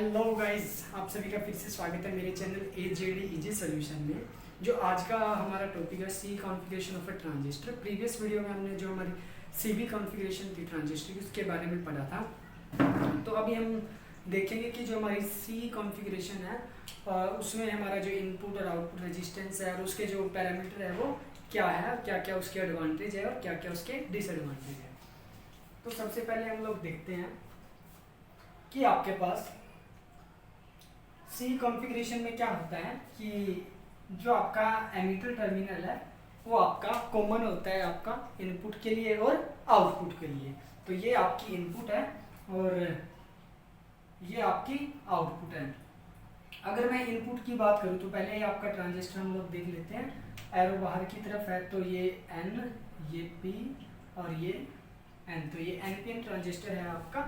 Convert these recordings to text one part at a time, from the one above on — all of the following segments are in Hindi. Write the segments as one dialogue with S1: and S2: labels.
S1: हेलो गाइस, आप सभी का फिर से स्वागत है मेरे चैनल AJD इजी सॉल्यूशन में। जो आज का हमारा टॉपिक है C configuration of a transistor. Previous video में हमने जो हमारी सीबी कॉन्फ़िगरेशन थी ट्रांजिस्टर की, उसके बारे में पढ़ा था। तो अभी हम देखेंगे कि जो हमारी सी कॉन्फ़िगरेशन है उसमें हमारा जो इनपुट और आउटपुट रेजिस्टेंस है और उसके जो पैरामीटर है वो क्या है, क्या क्या उसके एडवांटेज है और क्या क्या उसके डिसएडवांटेज है। तो सबसे पहले हम लोग देखते हैं कि आपके पास सी कॉन्फ़िगरेशन में क्या होता है कि जो आपका एमीटर टर्मिनल है वो आपका कॉमन होता है आपका इनपुट के लिए और आउटपुट के लिए। तो ये आपकी इनपुट है और ये आपकी आउटपुट है। अगर मैं इनपुट की बात करूँ तो पहले ही आपका ट्रांजिस्टर हम लोग देख लेते हैं। एरो बाहर की तरफ है तो ये N, ये P और ये N। तो ये NPN ट्रांजिस्टर है आपका।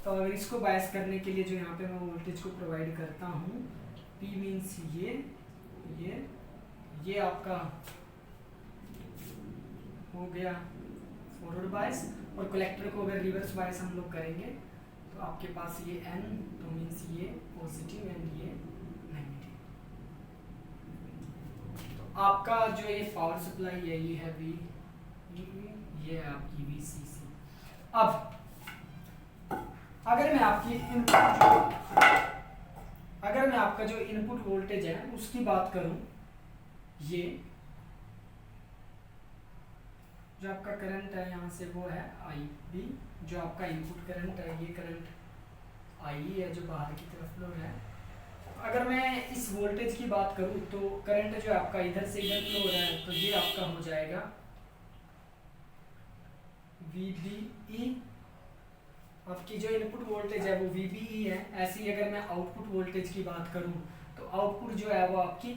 S1: तो अगर इसको बायस करने के लिए जो यहाँ पे मैं वोल्टेज को प्रोवाइड करता हूँ, P मीन्स ये आपका हो गया फॉरवर्ड बायस। और कलेक्टर को अगर रिवर्स बायस हम लोग करेंगे तो आपके पास ये N तो मीन्स ये पॉजिटिव एंड ये नेगेटिव। तो आपका जो ये पावर सप्लाई है ये है V, ये है आपकी VCC। अब अगर मैं आपका जो इनपुट वोल्टेज है उसकी बात करूं, ये जो आपका करंट है यहाँ से वो है IB। जो आपका इनपुट करंट है ये करंट IE है जो बाहर की तरफ फ्लो है। अगर मैं इस वोल्टेज की बात करूं तो करंट जो आपका इधर से इधर फ्लो हो रहा है तो ये आपका हो जाएगा VBE। आपकी जो इनपुट वोल्टेज है वो VBE है। ऐसे ही अगर मैं आउटपुट वोल्टेज की बात करूं तो आउटपुट जो है वो आपकी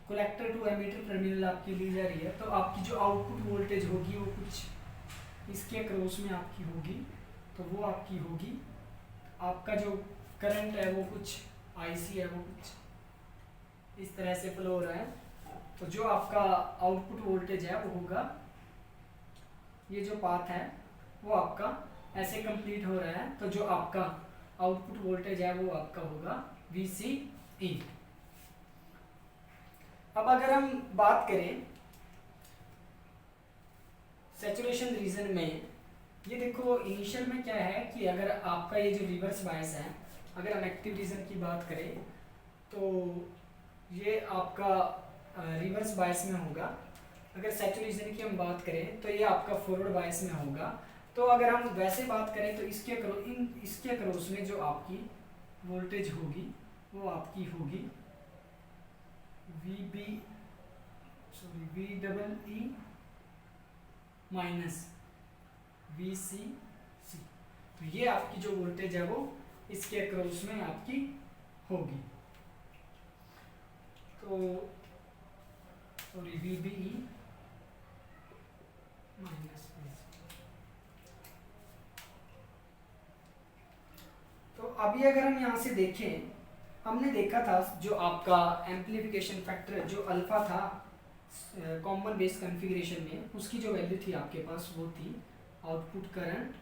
S1: कलेक्टर टू एमीटर टर्मिनल आपकी ली जा रही है। तो आपकी जो आउटपुट वोल्टेज होगी वो कुछ इसके क्रॉस में आपकी होगी, तो वो आपकी होगी। आपका जो करंट है वो कुछ IC है, वो कुछ इस तरह से फ्लो हो रहा है। तो जो आपका आउटपुट वोल्टेज है वो होगा, ये जो पाथ है वो आपका ऐसे कंप्लीट हो रहा है। तो जो आपका आउटपुट वोल्टेज है वो आपका होगा VCE। अब अगर हम बात करें सैचुरेशन रीजन में, ये देखो इनिशियल में क्या है कि अगर आपका ये जो रिवर्स बायस है, अगर हम एक्टिव रीजन की बात करें तो ये आपका रिवर्स बायस में होगा। अगर सैचुरेशन की हम बात करें तो ये आपका फॉरवर्ड बायस में होगा। तो अगर हम वैसे बात करें तो इसके अक्रॉस में जो आपकी वोल्टेज होगी वो आपकी होगी VEE माइनस VCC। तो ये आपकी जो वोल्टेज है वो इसके अक्रॉस में आपकी होगी। तो सॉरी VBE माइनस। तो अभी अगर हम यहाँ से देखें, हमने देखा था जो आपका एम्प्लीफिकेशन फैक्टर जो अल्फा था कॉमन बेस कॉन्फ़िगरेशन में, उसकी जो वैल्यू थी आपके पास वो थी आउटपुट करंट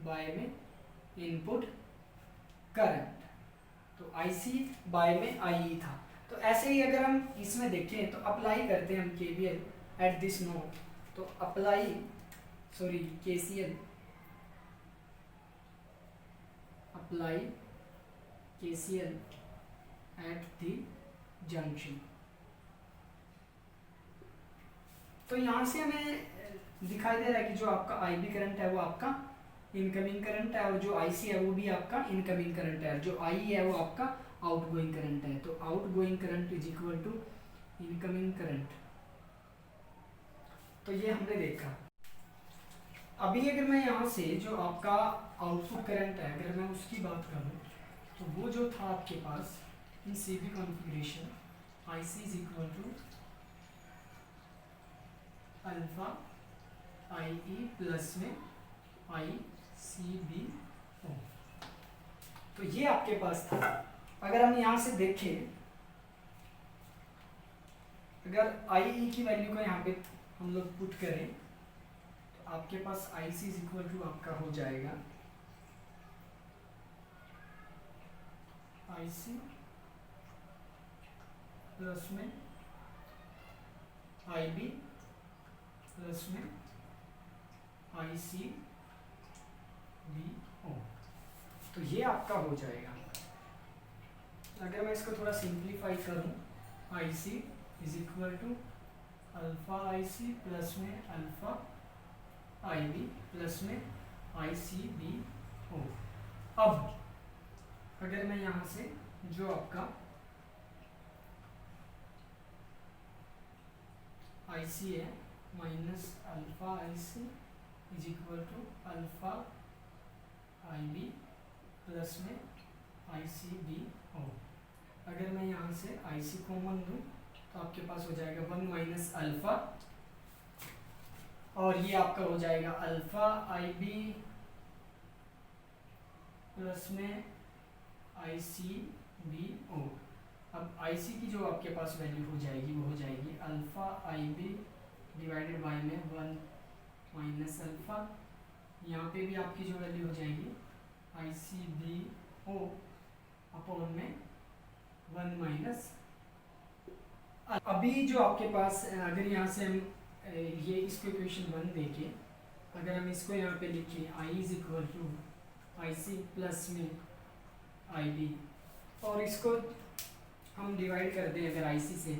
S1: बाय में इनपुट करंट। तो IC बाय में IE था। तो ऐसे ही अगर हम इसमें देखें तो अप्लाई करते हैं हम KVL एट दिस नोड। तो apply KCL at the junction. तो यहाँ से हमें दिखाई दे रहा है कि जो आपका IB करंट है वो आपका इनकमिंग करंट है और जो IC है वो भी आपका इनकमिंग करंट है। जो IE है वो आपका आउटगोइंग करंट है। तो outgoing current is equal to incoming current. तो ये हमने देखा। अभी अगर मैं यहाँ से जो आपका आउटपुट करंट है अगर मैं उसकी बात करूँ तो वो जो था आपके पास in CB configuration IC is equal to alpha IE plus में ICBO। तो ये आपके पास था। अगर हम यहाँ से देखें, अगर IE की वैल्यू को यहाँ पे हम लोग पुट करें तो आपके पास IC इज इक्वल टू आपका हो जाएगा आई सी प्लस में आई बी प्लस में आई सी बी ओ। तो ये आपका हो जाएगा। अगर मैं इसको थोड़ा सिंप्लीफाई करूं, I C is equal to alpha I C plus में अल्फा आई बी प्लस में आई सी बी ओ। अब अगर मैं यहाँ से जो आपका आई सी है minus alpha I C is equal to alpha I B plus में आई सी बी ओ। अगर मैं यहाँ से आई सी कॉमन लूँ तो आपके पास हो जाएगा 1 माइनस अल्फा, और ये आपका हो जाएगा अल्फा आई बी प्लस में आई सी बी ओ। अब आई सी की जो आपके पास वैल्यू हो जाएगी वो हो जाएगी alpha I B divided by में 1 माइनस अल्फा, यहाँ पे भी आपकी जो वैल्यू हो जाएगी आई सी बी ओ अपॉन में 1 माइनस। अभी जो आपके पास अगर यहाँ से हम ये इसको इक्वेशन 1 देके अगर हम इसको यहाँ पे लिखें I is equal to I C plus में आई बी, और इसको हम डिवाइड कर दें अगर आई सी से,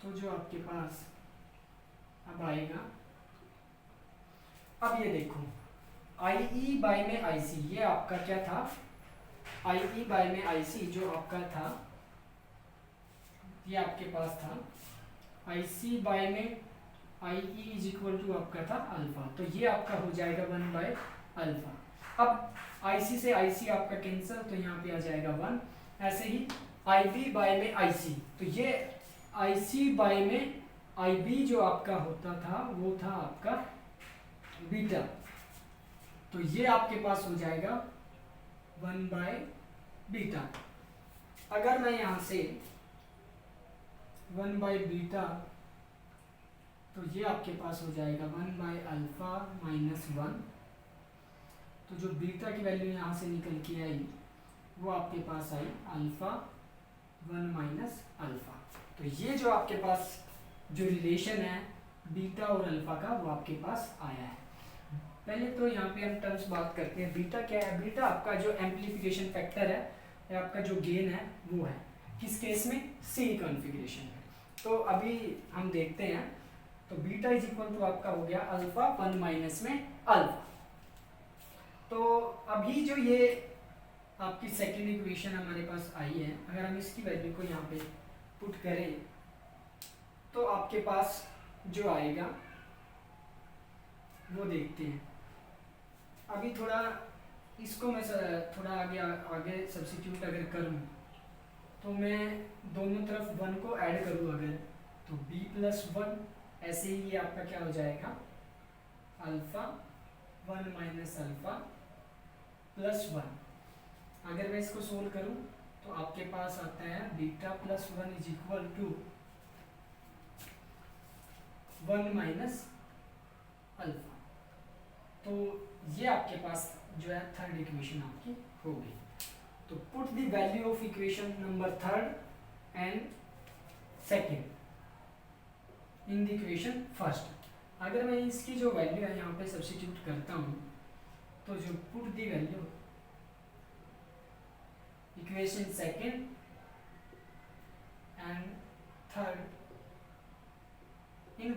S1: तो जो आपके पास अब आएगा, अब ये देखो आई ई बाई में आई सी, ये आपका क्या था, आई ई बाई में आई सी जो आपका था ये आपके पास था आई सी बाई में आई ई इज इक्वल टू आपका था अल्फा, तो ये आपका हो जाएगा 1 बाय अल्फा। अब आई सी से आई सी आपका कैंसिल, तो यहाँ पे आ जाएगा 1। ऐसे ही आई बी बाई में आई सी, तो ये आई सी बाई में आई बी जो आपका होता था वो था आपका बीटा, तो ये आपके पास हो जाएगा 1 बाय बीटा। अगर मैं यहाँ से 1 बाय बीटा, तो ये आपके पास हो जाएगा 1 बाय अल्फा माइनस 1, तो जो बीटा की वैल्यू यहाँ से निकल के आई वो आपके पास आई अल्फा 1 माइनस अल्फा। तो ये जो आपके पास जो रिलेशन है बीटा और अल्फा का वो आपके पास आया है। पहले तो यहाँ पे हम टर्म्स बात करते हैं। बीटा क्या है? बीटा आपका जो एम्प्लीफिकेशन फैक्टर है या आपका जो गेन है वो है किस केस में? सी कॉन्फ़िगरेशन में। तो अभी हम देखते हैं, तो बीटा इज इक्वल टू आपका हो गया अल्फा 1 माइनस में अल्फा। तो अभी जो ये आपकी सेकेंड इक्वेशन हमारे पास आई है, अगर हम इसकी वैल्यू को यहाँ पे पुट करें तो आपके पास जो आएगा वो देखते हैं। अभी थोड़ा इसको मैं थोड़ा आगे सब्स्टिट्यूट अगर करूँ तो मैं दोनों तरफ 1 को ऐड करूँ अगर, तो b प्लस 1, ऐसे ही ये आपका क्या हो जाएगा अल्फा 1 माइनस अल्फा प्लस 1। अगर मैं इसको सोल्व करूँ तो आपके पास आता है beta plus 1 is equal to 1 minus alpha. तो ये आपके पास जो है थर्ड इक्वेशन आपकी हो गई। तो put the value of equation number third and second in the equation first. अगर मैं इसकी जो वैल्यू है यहाँ पे सब्स्टिट्यूट करता हूँ, तो जो put the value equation second and third in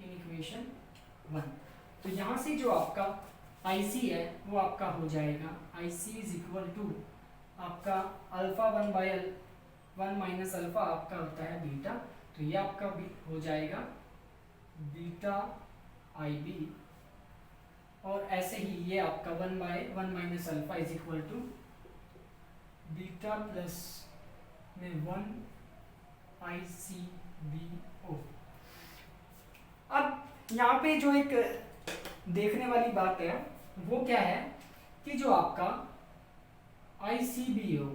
S1: equation 1, तो यहाँ से जो आपका IC है वो आपका हो जाएगा IC इज इक्वल टू आपका अल्फा 1 माइनस अल्फा आपका होता है बीटा, तो ये आपका भी हो जाएगा बीटा IB, और ऐसे ही ये आपका 1 minus alpha is equal to beta plus में 1 ICBO। अब यहाँ पे जो एक देखने वाली बात है वो क्या है कि जो आपका ICBO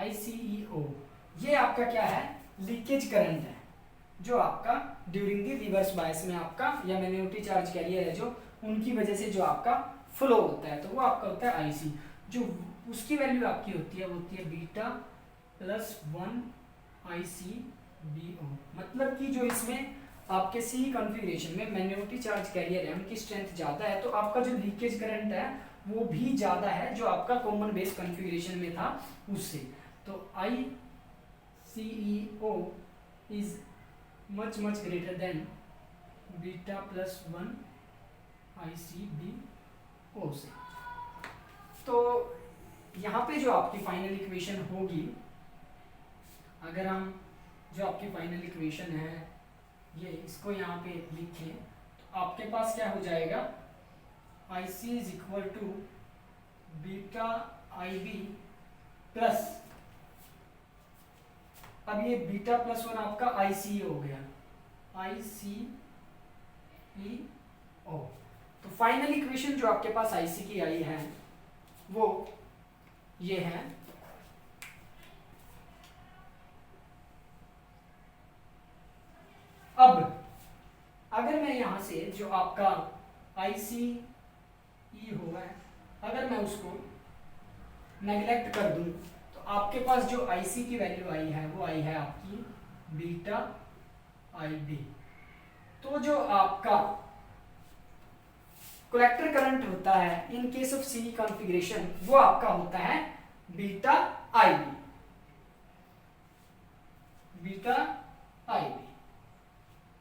S1: ICEO ये आपका क्या है? लीकेज करंट है जो आपका ड्यूरिंग द रिवर्स बायस में आपका या मैग्नेटिक चार्ज कैरियर है जो उनकी वजह से जो आपका फ्लो होता है तो वो आपका होता है IC। जो उसकी वैल्यू आपकी होती है वो होती है बीटा प्लस 1 ICBO। मतलब कि जो इसमें आपके सी कॉन्फ़िगरेशन में मैग्नेटिक चार्ज कैरियर है उनकी स्ट्रेंथ ज़्यादा है तो आपका जो लीकेज करंट है वो भी ज़्यादा है जो आपका कॉमन बेस कॉन्फ़िगरेशन में था उससे। तो ICEO is much greater than beta plus 1 ICBO से। तो यहाँ पे जो आपकी फाइनल इक्वेशन होगी, अगर हम जो आपकी फाइनल इक्वेशन है ये इसको यहाँ पे लिखें तो आपके पास क्या हो जाएगा, IC is equal to beta IB plus, अब ये बीटा प्लस 1 आपका ICE हो गया, ICEO। तो फाइनल इक्वेशन जो आपके पास IC की आई है वो ये है। अब अगर मैं यहां से जो आपका ICE हुआ है अगर मैं उसको नेग्लेक्ट कर दूं तो आपके पास जो IC की वैल्यू आई है वो आई है आपकी बीटा IB। तो जो आपका कलेक्टर करंट होता है in case of C configuration वो आपका होता है बीटा IB, बीटा IB।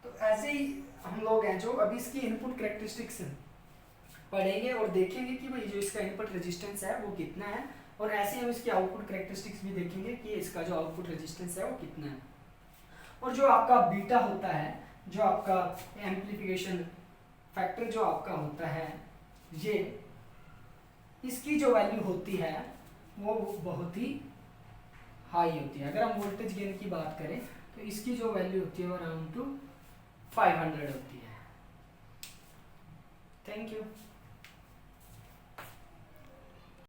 S1: तो ऐसे ही हम लोग हैं जो अभी इसकी इनपुट कैरेक्टरिस्टिक्स पढ़ेंगे और देखेंगे कि भाई जो इसका इनपुट रेजिस्टेंस है वो कितना है, और ऐसे हम इसकी आउटपुट कैरेक्टरिस्टिक्स भी देखेंगे कि इसका जो आउटपुट रेजिस्टेंस है वो कितना है। और जो आपका बीटा होता है, जो आपका एम्प्लीफिकेशन फैक्टर जो आपका होता है, ये इसकी जो वैल्यू होती है वो बहुत ही हाई होती है। अगर हम वोल्टेज गेन की बात करें तो इसकी जो वैल्यू होती है वो अराउंड टू 500 होती है। Thank you.